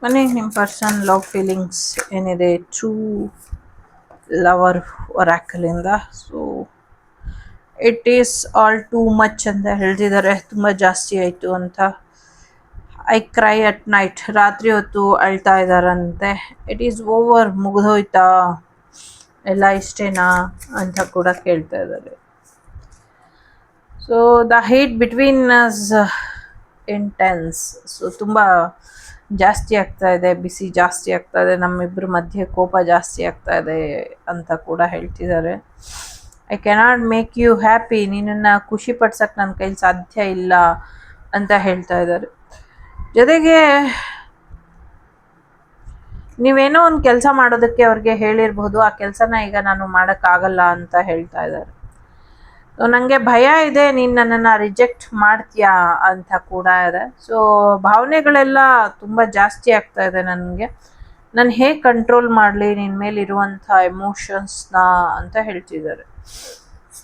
ಮನೆ ನಿಮ್ಮ person love feelings ಏನಿದೆ ಟ್ರೂ ಲವರ್ ಒರಾಕಲಿಂದ. So it is all too much ಅಂತ ಹೇಳ್ತಿದ್ದಾರೆ, ತುಂಬ ಜಾಸ್ತಿ ಆಯಿತು ಅಂತ. ಐ ಕ್ರೈ ಅಟ್ ನೈಟ್, ರಾತ್ರಿ ಹೊತ್ತು ಅಳ್ತಾ ಇದ್ದಾರಂತೆ. ಇಟ್ ಈಸ್ ಓವರ್, ಮುಗಿದೋಯ್ತಾ ಎಲ್ಲ ಇಷ್ಟೇನಾ ಅಂತ ಕೂಡ ಕೇಳ್ತಾ ಇದ್ದಾರೆ. So the hate between us intense. So ತುಂಬ ಜಾಸ್ತಿ ಆಗ್ತಾ ಇದೆ, ಬಿಸಿ ಜಾಸ್ತಿ ಆಗ್ತಾ ಇದೆ, ನಮ್ಮಿಬ್ಬರ ಮಧ್ಯೆ ಕೋಪ ಜಾಸ್ತಿ ಆಗ್ತಾ ಇದೆ ಅಂತ ಕೂಡ ಹೇಳ್ತಿದ್ದಾರೆ. I cannot make you happy, ನಿನ್ನನ್ನು ಖುಷಿ ಪಡ್ಸಕ್ಕೆ ನನ್ನ ಕೈಲಿ ಸಾಧ್ಯ ಇಲ್ಲ ಅಂತ ಹೇಳ್ತಾ ಇದ್ದಾರೆ. ಜೊತೆಗೆ ನೀವೇನೋ ಒಂದು ಕೆಲಸ ಮಾಡೋದಕ್ಕೆ ಅವ್ರಿಗೆ ಹೇಳಿರ್ಬೋದು, ಆ ಕೆಲಸನ ಈಗ ನಾನು ಮಾಡೋಕ್ಕಾಗಲ್ಲ ಅಂತ ಹೇಳ್ತಾ ಇದ್ದಾರೆ. ಸೊ ನನಗೆ ಭಯ ಇದೆ, ನೀನು ನನ್ನನ್ನು ರಿಜೆಕ್ಟ್ ಮಾಡ್ತೀಯಾ ಅಂತ ಕೂಡ ಇದೆ. ಸೊ ಭಾವನೆಗಳೆಲ್ಲ ತುಂಬ ಜಾಸ್ತಿ ಆಗ್ತಾ ಇದೆ ನನಗೆ. ನಾನು ಹೇಗೆ ಕಂಟ್ರೋಲ್ ಮಾಡಲಿ ನಿನ್ನ ಮೇಲಿರುವಂಥ ಎಮೋಷನ್ಸ್ನ ಅಂತ ಹೇಳ್ತಿದ್ದಾರೆ.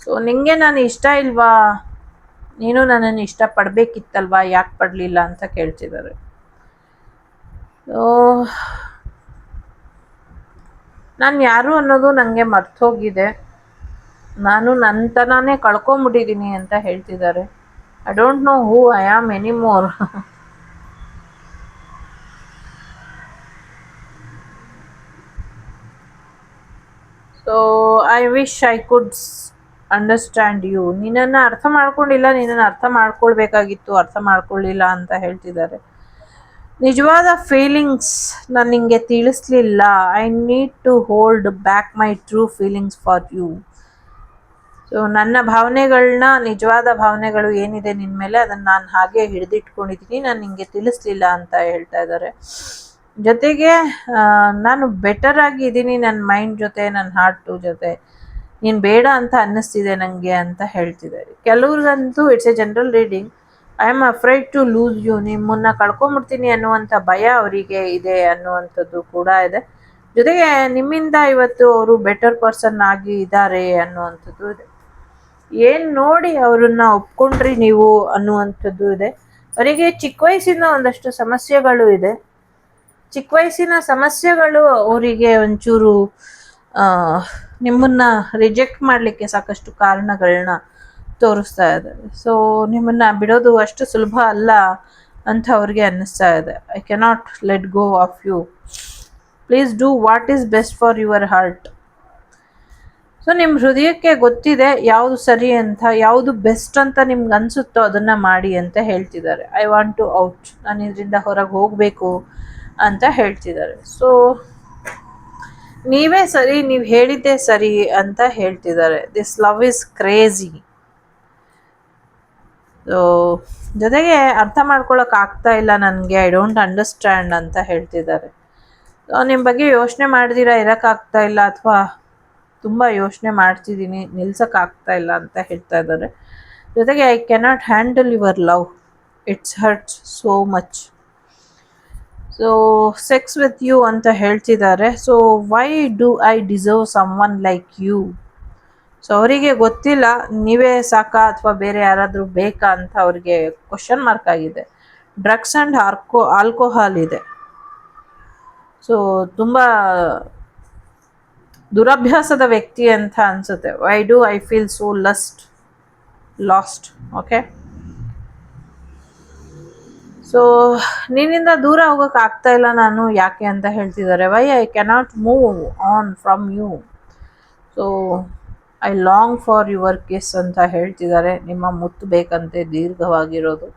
ಸೊ ನಿನಗೆ ನಾನು ಇಷ್ಟ ಇಲ್ವಾ, ನೀನು ನನ್ನನ್ನು ಇಷ್ಟಪಡಬೇಕಿತ್ತಲ್ವಾ, ಯಾಕೆ ಪಡಲಿಲ್ಲ ಅಂತ ಕೇಳ್ತಿದ್ದಾರೆ. ಸೊ ನಾನು ಯಾರು ಅನ್ನೋದು ನನಗೆ ಮರ್ತೋಗಿದೆ, ನಾನು ನನ್ನತನನೇ ಕಳ್ಕೊಂಬಿಟ್ಟಿದ್ದೀನಿ ಅಂತ ಹೇಳ್ತಿದ್ದಾರೆ. I don't know who I am anymore. So I wish I could understand you. ನಿನ್ನನ್ನು ಅರ್ಥ ಮಾಡ್ಕೊಂಡಿಲ್ಲ, ನಿನ್ನನ್ನು ಅರ್ಥ ಮಾಡ್ಕೊಳ್ಬೇಕಾಗಿತ್ತು, ಅರ್ಥ ಮಾಡ್ಕೊಳ್ಳಿಲ್ಲ ಅಂತ ಹೇಳ್ತಿದ್ದಾರೆ. ನಿಜವಾದ ಫೀಲಿಂಗ್ಸ್ ನಾನು ನಿಮಗೆ ತಿಳಿಸ್ಲಿಲ್ಲ. I need to hold back my true feelings for you. So ನನ್ನ ಭಾವನೆಗಳನ್ನ, ನಿಜವಾದ ಭಾವನೆಗಳು ಏನಿದೆ ನಿನ್ನ ಮೇಲೆ, ಅದನ್ನು ನಾನು ಹಾಗೆ ಹಿಡಿದಿಟ್ಕೊಂಡಿದ್ದೀನಿ, ನಾನು ನಿಮಗೆ ತಿಳಿಸ್ಲಿಲ್ಲ ಅಂತ ಹೇಳ್ತಾ ಇದ್ದಾರೆ. ಜೊತೆಗೆ ನಾನು ಬೆಟರ್ ಆಗಿದ್ದೀನಿ ನನ್ನ ಮೈಂಡ್ ಜೊತೆ, ನನ್ನ ಹಾರ್ಟು ಜೊತೆ. ನೀನು ಬೇಡ ಅಂತ ಅನ್ನಿಸ್ತಿದೆ ನನಗೆ ಅಂತ ಹೇಳ್ತಿದ್ದಾರೆ. ಕೆಲವ್ರಿಗಂತೂ it's a general reading. I am afraid to lose you, ನಿಮ್ಮನ್ನು ಕಳ್ಕೊಂಬಿಡ್ತೀನಿ ಅನ್ನುವಂಥ ಭಯ ಅವರಿಗೆ ಇದೆ ಅನ್ನುವಂಥದ್ದು ಕೂಡ ಇದೆ. ಜೊತೆಗೆ ನಿಮ್ಮಿಂದ ಇವತ್ತು ಅವರು ಬೆಟರ್ ಪರ್ಸನ್ ಆಗಿ ಇದ್ದಾರೆ ಅನ್ನುವಂಥದ್ದು ಇದೆ. ಏನು ನೋಡಿ ಅವ್ರನ್ನ ಒಪ್ಕೊಂಡ್ರಿ ನೀವು ಅನ್ನುವಂಥದ್ದು ಇದೆ. ಅವರಿಗೆ ಚಿಕ್ಕ ವಯಸ್ಸಿನ ಒಂದಷ್ಟು ಸಮಸ್ಯೆಗಳು ಇದೆ. ಚಿಕ್ಕ ವಯಸ್ಸಿನ ಸಮಸ್ಯೆಗಳು ಅವರಿಗೆ ಒಂಚೂರು ನಿಮ್ಮನ್ನು ರಿಜೆಕ್ಟ್ ಮಾಡಲಿಕ್ಕೆ ಸಾಕಷ್ಟು ಕಾರಣಗಳನ್ನ ತೋರಿಸ್ತಾ ಇದೆ. ಸೊ ನಿಮ್ಮನ್ನು ಬಿಡೋದು ಅಷ್ಟು ಸುಲಭ ಅಲ್ಲ ಅಂತ ಅವ್ರಿಗೆ ಅನ್ನಿಸ್ತಾ ಇದೆ. I cannot let go of you, please do what is best for your heart. So ನಿಮ್ಮ ಹೃದಯಕ್ಕೆ ಗೊತ್ತಿದೆ ಯಾವುದು ಸರಿ ಅಂತ, ಯಾವುದು ಬೆಸ್ಟ್ ಅಂತ ನಿಮ್ಗೆ ಅನಿಸುತ್ತೋ ಅದನ್ನು ಮಾಡಿ ಅಂತ ಹೇಳ್ತಿದ್ದಾರೆ. ಐ ವಾಂಟ್ ಟು ಔಟ್, ನಾನು ಇದರಿಂದ ಹೊರಗೆ ಹೋಗಬೇಕು ಅಂತ ಹೇಳ್ತಿದ್ದಾರೆ. ಸೊ ನೀವೇ ಸರಿ, ನೀವು ಹೇಳಿದ್ದೇ ಸರಿ ಅಂತ ಹೇಳ್ತಿದ್ದಾರೆ. This love is crazy. So ಜೊತೆಗೆ ಅರ್ಥ ಮಾಡ್ಕೊಳಕ್ಕೆ ಆಗ್ತಾ ಇಲ್ಲ ನನಗೆ, ಐ ಡೋಂಟ್ ಅಂಡರ್ಸ್ಟ್ಯಾಂಡ್ ಅಂತ ಹೇಳ್ತಿದ್ದಾರೆ. ಸೊ ನಿಮ್ಮ ಬಗ್ಗೆ ಯೋಚನೆ ಮಾಡಿದಿರಾ ಇರೋಕ್ಕಾಗ್ತಾ ಇಲ್ಲ, ಅಥವಾ ತುಂಬ ಯೋಚನೆ ಮಾಡ್ತಿದ್ದೀನಿ, ನಿಲ್ಸೋಕ್ಕಾಗ್ತಾ ಇಲ್ಲ ಅಂತ ಹೇಳ್ತಾ ಇದ್ದಾರೆ. ಜೊತೆಗೆ I cannot handle your love, it's hurts so much. So sex with you ಅಂತ ಹೇಳ್ತಿದ್ದಾರೆ. So why do I deserve someone like you. So ಅವರಿಗೆ ಗೊತ್ತಿಲ್ಲ ನೀವೇ ಸಾಕಾ ಅಥವಾ ಬೇರೆ ಯಾರಾದರೂ ಬೇಕಾ ಅಂತ ಅವ್ರಿಗೆ ಕ್ವಶನ್ ಮಾರ್ಕ್ ಆಗಿದೆ. ಡ್ರಗ್ಸ್ ಆ್ಯಂಡ್ ಆಲ್ಕೋಹಾಲ್ ಇದೆ. ಸೊ ತುಂಬ ದುರಭ್ಯಾಸದ ವ್ಯಕ್ತಿ ಅಂತ ಅನಿಸುತ್ತೆ. Why do I feel so lost. Okay, so ನಿನ್ನಿಂದ ದೂರ ಹೋಗೋಕೆ ಆಗ್ತಾ ಇಲ್ಲ ನಾನು, ಯಾಕೆ ಅಂತ ಹೇಳ್ತಿದ್ದಾರೆ. Why I cannot move on from you. So I long for your kiss ಅಂತ ಹೇಳ್ತಿದ್ದಾರೆ. ನಿಮ್ಮ ಮುತ್ತು ಬೇಕಂತೆ, ದೀರ್ಘವಾಗಿರೋದು.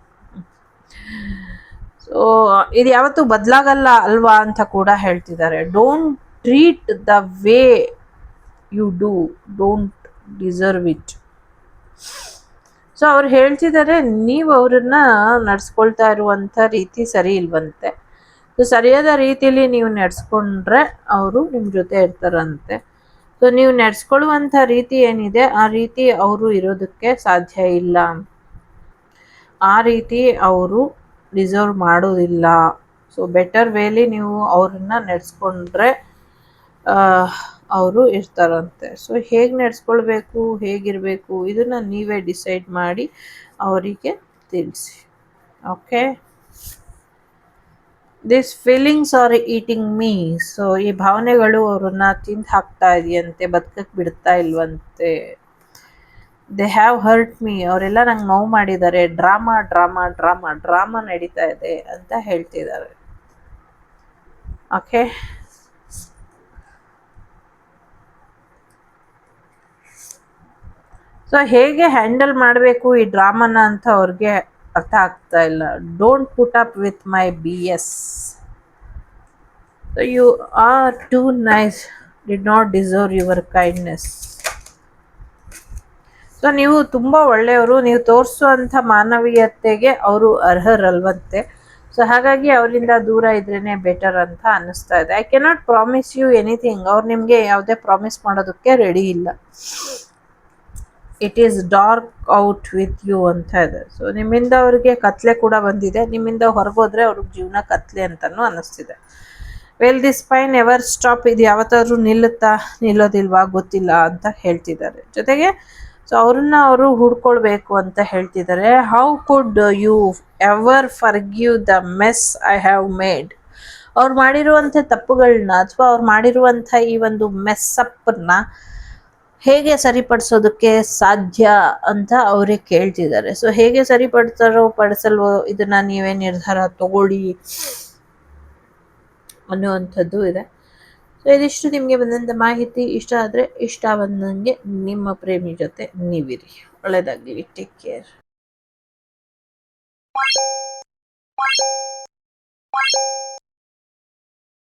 ಸೊ ಇದು ಯಾವತ್ತೂ ಬದಲಾಗಲ್ಲ ಅಲ್ವಾ ಅಂತ ಕೂಡ ಹೇಳ್ತಿದ್ದಾರೆ. Don't treat the way you don't deserve it. So ಅವ್ರು ಹೇಳ್ತಿದ್ದಾರೆ, ನೀವು ಅವ್ರನ್ನ ನಡೆಸ್ಕೊಳ್ತಾ ಇರುವಂಥ ರೀತಿ ಸರಿ ಇಲ್ವಂತೆ. ಸೊ ಸರಿಯಾದ ರೀತಿಯಲ್ಲಿ ನೀವು ನಡೆಸ್ಕೊಂಡ್ರೆ ಅವರು ನಿಮ್ಮ ಜೊತೆ ಇರ್ತಾರಂತೆ. ಸೊ ನೀವು ನಡೆಸ್ಕೊಳ್ಳುವಂಥ ರೀತಿ ಏನಿದೆ ಆ ರೀತಿ ಅವರು ಇರೋದಕ್ಕೆ ಸಾಧ್ಯ ಇಲ್ಲ, ಆ ರೀತಿ ಅವರು ಡಿಸರ್ವ್ ಮಾಡೋದಿಲ್ಲ. ಸೊ ಬೆಟರ್ ವೇಲಿ ನೀವು ಅವ್ರನ್ನ ನಡೆಸ್ಕೊಂಡ್ರೆ ಅವರು ಇರ್ತಾರಂತೆ. ಸೊ ಹೇಗೆ ನಡೆಸ್ಕೊಳ್ಬೇಕು, ಹೇಗಿರಬೇಕು, ಇದನ್ನು ನೀವೇ ಡಿಸೈಡ್ ಮಾಡಿ ಅವರಿಗೆ ತಿಳಿಸಿ. Okay. This feelings are eating me. So ಈ ಭಾವನೆಗಳು ಅವ್ರನ್ನ ತಿಂದು ಹಾಕ್ತಾ ಇದೆಯಂತೆ, ಬದುಕಕ್ಕೆ ಬಿಡ್ತಾ ಇಲ್ವಂತೆ. ದೇ ಹ್ಯಾವ್ ಹರ್ಟ್ ಮೀ, ಅವರೆಲ್ಲ ನಂಗೆ ನೋವು ಮಾಡಿದ್ದಾರೆ. ಡ್ರಾಮಾ ಡ್ರಾಮಾ ಡ್ರಾಮಾ ಡ್ರಾಮಾ ನಡೀತಾ ಇದೆ ಅಂತ ಹೇಳ್ತಿದ್ದಾರೆ. ಓಕೆ, ಸೊ ಹೇಗೆ ಹ್ಯಾಂಡಲ್ ಮಾಡಬೇಕು ಈ ಡ್ರಾಮಾನ ಅಂತ ಅವ್ರಿಗೆ ಅರ್ಥ ಆಗ್ತಾ ಇಲ್ಲ. Don't put up with my B S. You are too nice, did not deserve your kindness. So ನೀವು ತುಂಬ ಒಳ್ಳೆಯವರು, ನೀವು ತೋರಿಸುವಂಥ ಮಾನವೀಯತೆಗೆ ಅವರು ಅರ್ಹರಲ್ವಂತೆ. ಸೊ ಹಾಗಾಗಿ ಅವರಿಂದ ದೂರ ಇದ್ರೇ ಬೆಟರ್ ಅಂತ ಅನ್ನಿಸ್ತಾ ಇದೆ. I cannot promise you anything. ಅವ್ರು ನಿಮಗೆ ಯಾವುದೇ ಪ್ರಾಮಿಸ್ ಮಾಡೋದಕ್ಕೆ ರೆಡಿ ಇಲ್ಲ. It is dark out with you ಅಂತ ಇದೆ. ಸೊ ನಿಮ್ಮಿಂದ ಅವ್ರಿಗೆ ಕತ್ಲೆ ಕೂಡ ಬಂದಿದೆ. ನಿಮ್ಮಿಂದ ಹೊರಗೋದ್ರೆ ಅವ್ರಿಗೆ ಜೀವನ ಕತ್ಲೆ ಅಂತಲೂ ಅನ್ನಿಸ್ತಿದೆ. Will this pain ever stop, ಇದು ಯಾವತ್ತಾದ್ರೂ ನಿಲ್ಲುತ್ತಾ ನಿಲ್ಲೋದಿಲ್ವಾ ಗೊತ್ತಿಲ್ಲ ಅಂತ ಹೇಳ್ತಿದ್ದಾರೆ. ಜೊತೆಗೆ ಸೊ ಅವ್ರನ್ನ ಅವರು ಹುಡ್ಕೊಳ್ಬೇಕು ಅಂತ ಹೇಳ್ತಿದ್ದಾರೆ. How could you ever forgive the mess I have made. ಅವ್ರು ಮಾಡಿರುವಂಥ ತಪ್ಪುಗಳನ್ನ ಅಥವಾ ಅವ್ರು ಮಾಡಿರುವಂಥ ಈ ಒಂದು ಮೆಸ್ಸಪ್ಪನ್ನ ಹೇಗೆ ಸರಿಪಡಿಸೋದಕ್ಕೆ ಸಾಧ್ಯ ಅಂತ ಅವರೇ ಕೇಳ್ತಿದ್ದಾರೆ. ಸೊ ಹೇಗೆ ಪಡಿಸಲ್ವೋ ಇದನ್ನ ನೀವೇ ನಿರ್ಧಾರ ತಗೊಳ್ಳಿ ಅನ್ನುವಂಥದ್ದು ಇದೆ. ಸೊ ಇದಿಷ್ಟು ನಿಮಗೆ ಬಂದಂಥ ಮಾಹಿತಿ. ಇಷ್ಟ ಆದರೆ ಇಷ್ಟ ಬಂದಂಗೆ ನಿಮ್ಮ ಪ್ರೇಮಿ ಜೊತೆ ನೀವಿರಿ. ಒಳ್ಳೆಯದಾಗಲಿ. Take care.